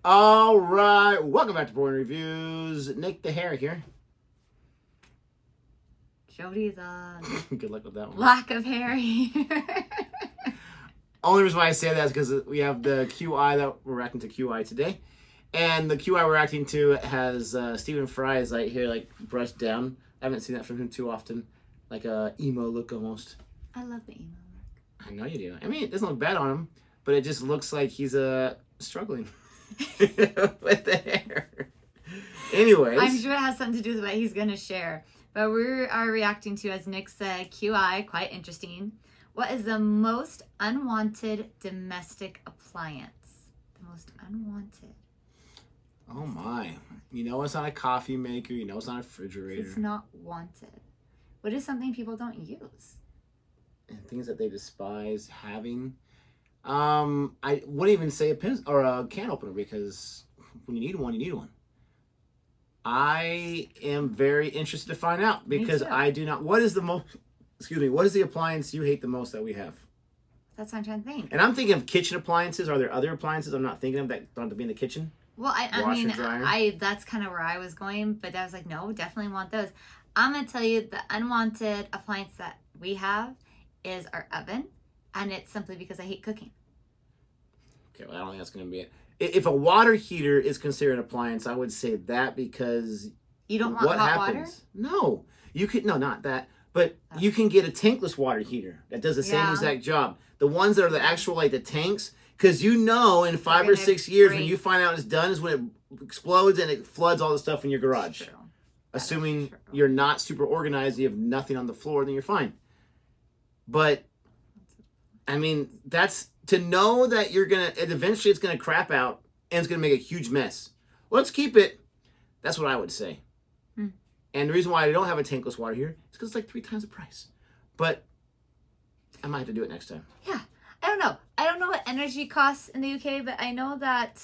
All right, welcome back to Boring Reviews. Nick the Hair here. Jodi the Good luck with that one. lack of hair here. Only reason why I say that is because we have the QI that we're reacting to QI today. And the QI we're reacting to has Stephen Fry's right here, like brushed down. I haven't seen that from him too often. Like a emo look almost. I love the emo look. I know you do. I mean, it doesn't look bad on him, but it just looks like he's struggling with the hair. Anyways. I'm sure it has something to do with what he's going to share. But we are reacting to, as Nick said, QI, quite interesting. What is the most unwanted domestic appliance? The most unwanted. Oh my. You know it's not a coffee maker. You know it's not a refrigerator. It's not wanted. What is something people don't use? And things that they despise having. I wouldn't even say a pen or a can opener because when you need one, you need one. I am very interested to find out because I do not. What is the most? Excuse me. What is the appliance you hate the most that we have? That's what I'm trying to think. And I'm thinking of kitchen appliances. Are there other appliances I'm not thinking of that don't have to be in the kitchen? Well, I mean, that's kind of where I was going, but I was like, no, definitely want those. I'm going to tell you the unwanted appliance that we have is our oven, and it's simply because I hate cooking. Okay, well, I don't think that's going to be it. If a water heater is considered an appliance, I would say that because you don't want hot water? No, you could not that, but you can get a tankless water heater that does the same exact job. The ones that are the actual like the tanks. Because you know in 5 or 6 years when you find out it's done is when it explodes and it floods all the stuff in your garage. Assuming you're not super organized, you have nothing on the floor, then you're fine. But, I mean, that's to know that you're going to, eventually it's going to crap out and it's going to make a huge mess. Let's keep it. That's what I would say. And the reason why I don't have a tankless water here is because it's like 3 times the price. But I might have to do it next time. Yeah. I don't know. I don't know what energy costs in the UK, but I know that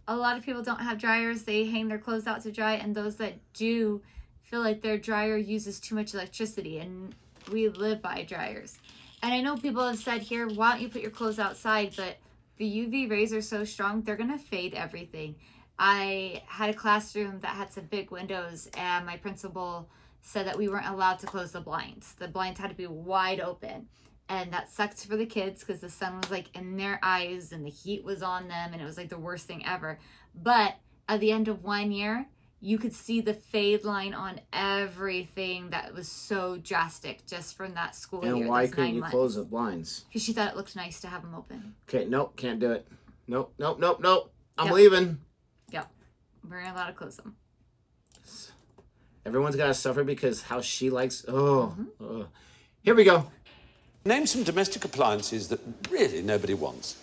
a lot of people don't have dryers. They hang their clothes out to dry, and those that do feel like their dryer uses too much electricity, and we live by dryers. And I know people have said here, why don't you put your clothes outside? But the UV rays are so strong, they're going to fade everything. I had a classroom that had some big windows, and my principal said that we weren't allowed to close the blinds. The blinds had to be wide open. And that sucked for the kids because the sun was like in their eyes and the heat was on them and it was like the worst thing ever. But at the end of 1 year, you could see the fade line on everything that was so drastic just from that school year. And why couldn't you close the blinds? Because she thought it looked nice to have them open. Okay, nope, can't do it. Nope. I'm leaving. Yep. We're not allowed to close them. Everyone's got to suffer because how she likes... Here we go. Name some domestic appliances that really nobody wants.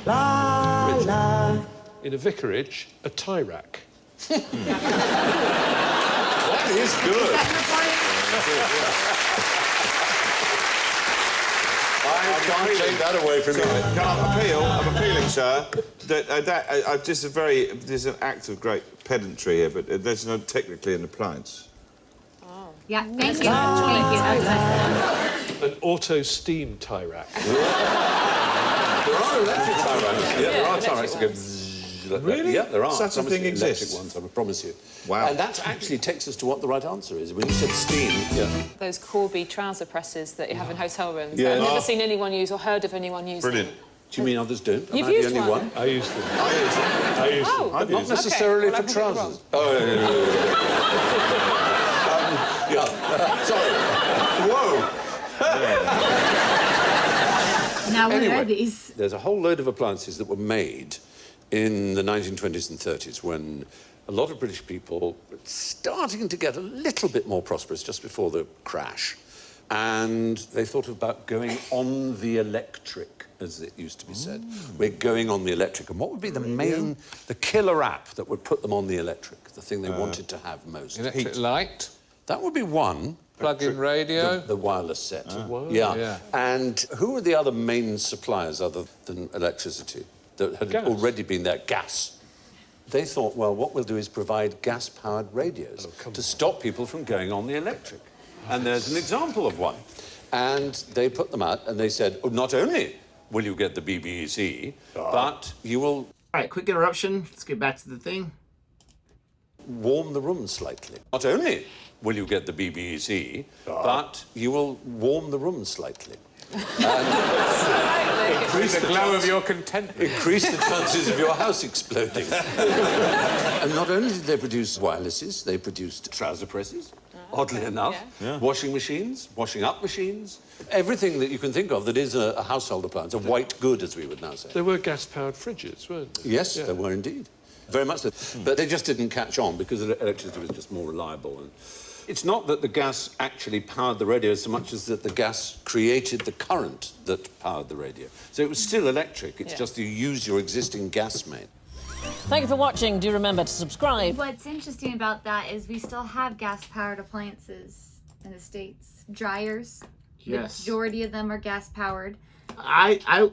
In a vicarage, a tie rack. That is good. I can't take that away from you. I'm appealing, sir. There's an act of great pedantry here, but there's no technically an appliance. Yeah, thank you. An auto steam tie rack. There are electric tie racks. Yeah, there are tie racks that go zzz, like really? That. Yeah, there are. Such a thing exists. Electric ones, I promise you. Wow. And that actually takes us to what the right answer is. When you said steam, those Corby trouser presses that you have in hotel rooms. Yeah. I've never seen anyone use or heard of anyone using. Brilliant. Do you mean others don't? You've Am I used the only one? one? I used them. I use them. Oh, Not necessarily well, for I completely wrong. trousers. Sorry. Whoa. Now, what Anyway, are these? There's a whole load of appliances that were made in the 1920s and 30s when a lot of British people were starting to get a little bit more prosperous just before the crash. And they thought about going on the electric, as it used to be said. We're going on the electric. And what would be the killer app that would put them on the electric, the thing they wanted to have most? Electric light. That would be one. Plug-in radio. The wireless set. Yeah. And who were the other main suppliers other than electricity that had already been there? Gas. They thought, well, what we'll do is provide gas-powered radios to stop people from going on the electric. And there's an example of one. And they put them out and they said, oh, not only will you get the BBC, but you will All right, quick interruption. Let's get back to the thing. Warm the room slightly. Not only will you get the BBC, but you will warm the room slightly. Increase the glow of your contentment. Increase the chances of your house exploding. And not only did they produce wirelesses, they produced trouser presses, oddly enough, washing machines, washing up machines, everything that you can think of that is a household appliance, a white good, as we would now say. There were gas-powered fridges, weren't there? Yes, there were indeed. Very much so. But they just didn't catch on because electricity was just more reliable. And it's not that the gas actually powered the radio so much as that the gas created the current that powered the radio. So it was still electric, it's just you use your existing gas main. Thank you for watching. Do remember to subscribe. What's interesting about that is we still have gas-powered appliances in the States. Dryers. Yes. The majority of them are gas-powered. I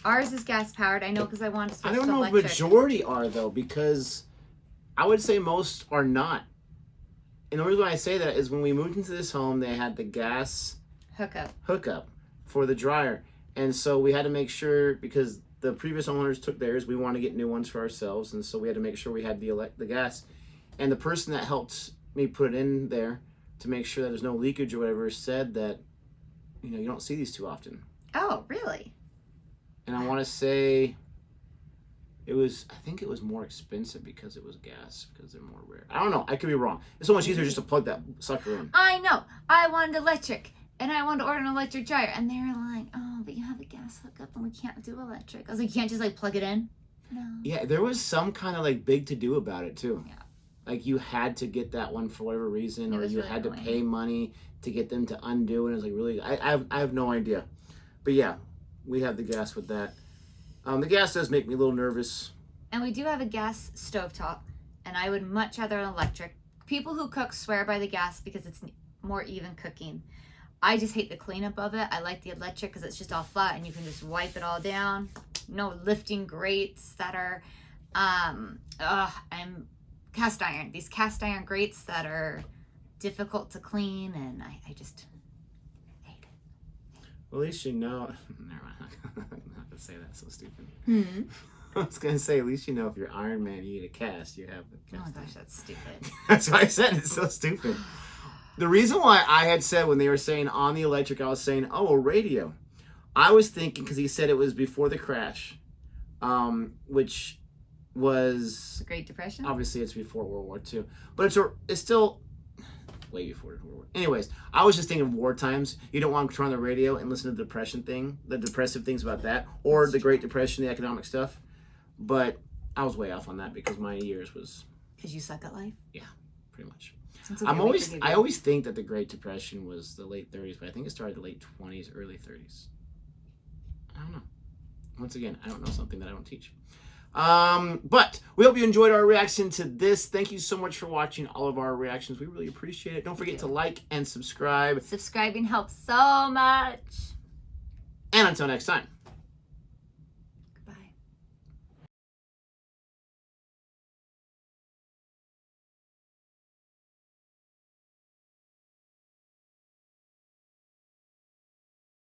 Ours is gas-powered. I know because I wanted to switch I don't to know if electric. majority are, though, because I would say most are not. And the reason why I say that is when we moved into this home, they had the gas hookup for the dryer. And so we had to make sure, because the previous owners took theirs, we wanted to get new ones for ourselves. And so we had to make sure we had the gas. And the person that helped me put it in there to make sure that there's no leakage or whatever said that, you don't see these too often. Oh, really? And I want to say I think it was more expensive because it was gas, because they're more rare. I don't know. I could be wrong. It's so much easier just to plug that sucker in. I know. I wanted electric, and I wanted to order an electric dryer, and they were like, oh, but you have a gas hookup, and we can't do electric. I was like, you can't just, plug it in? No. Yeah, there was some kind of, big to-do about it, too. Yeah. Like, you had to get that one for whatever reason, It or was you really had to annoying. pay money to get them to undo, and it was, really... I have no idea. But, yeah, we have the gas with that. The gas does make me a little nervous. And we do have a gas stovetop, and I would much rather an electric. People who cook swear by the gas because it's more even cooking. I just hate the cleanup of it. I like the electric because it's just all flat and you can just wipe it all down. No lifting grates that are, cast iron. These cast iron grates that are difficult to clean, and I just hate it. Well, at least you know... Never mind. I'm not going to say that. So stupid. Hmm. I was going to say, at least you know if you're Iron Man, you need a cast. You have the Oh cast. my gosh, that's stupid. That's why I said it's so stupid. The reason why I had said when they were saying on the electric, I was saying, oh, a radio. I was thinking, because he said it was before the crash, which was... The Great Depression? Obviously, it's before World War II. But it's still way before World War. Anyways, I was just thinking of war times. You don't want to turn on the radio and listen to the depression thing, the depressive things about that, or the Great Depression, the economic stuff. But I was way off on that because my years was... Because you suck at life? Yeah, pretty much. I I always think that the Great Depression was the late 30s, but I think it started the late 20s, early 30s. I don't know. Once again, I don't know something that I don't teach. But we hope you enjoyed our reaction to this. Thank you so much for watching all of our reactions. We really appreciate it. Don't forget to like and subscribe. Subscribing helps so much. And until next time.